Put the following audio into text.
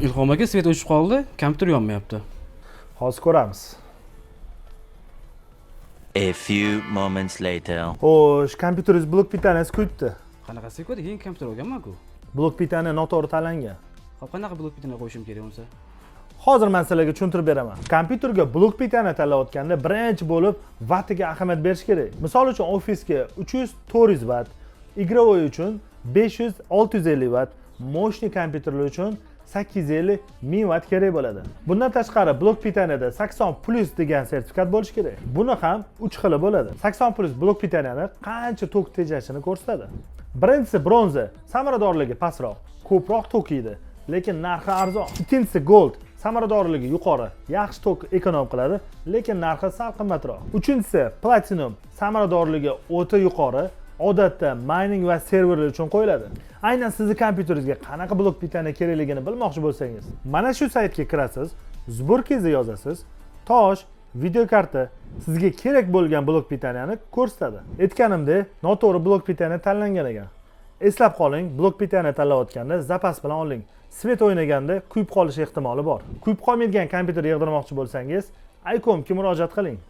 Ilhom aka svet o'chib qoldi, kompyuter yonmayapti. Hozir ko'ramiz. A few moments later. Xo'sh, kompyuteringiz blok pitaniyasi kuyibdi. Qanaqasiga ko'ydi? Yangi kompyuter olganman-ku. Blok pitaniya noto'g'ri tanlangan. Xo'p, qanaqa blok bitini qo'yishim kerak bo'lsa? Hozir men sizlarga tushuntirib beraman. Kompyuterga blok pitaniya tanlayotganda birinchi bo'lib vatiga ahamiyat berish kerak. Misol uchun ofisga 300-400 vat, игровой uchun 500-650 vat, moshni kompyuterlar uchun 850-1000 vat kerak bo'ladi. Bundan tashqari blok pitaniyada 80+ degan sertifikat bo'lishi kerak. Buni ham 3 xili bo'ladi. 80+ blok pitaniyani qancha tok tejashini ko'rsatadi. Birinchisi bronza, samaradorligi pastroq, ko'proq tok yeydi, lekin narxi arzon. Ikkinchisi gold, samaradorligi yuqori, yaxshi tok ekonom qiladi, lekin narxi sal qimmatroq. Uchinchisi platinum, samaradorligi o'ta yuqori, odatda mining va serverlar uchun qo'yiladi. Aynan sizning kompyuteringizga qanaqa blok pitaniya kerakligini bilmoqchi bo'lsangiz, mana shu saytga kirasiz, sburkizni yozasiz, tosh, videokarta sizga kerak bo'lgan blok pitaniyani ko'rsatadi. Aytganimdek, noto'g'ri blok pitaniya tanlangan ekan. Eslab qoling, blok pitaniya tanlayotganda zapas bilan oling. Svet o'ynaganda kuyib qolish ehtimoli bor. Kuyib qolmaydigan kompyuter yig'dirmoqchi bo'lsangiz, iCom'ga murojaat qiling.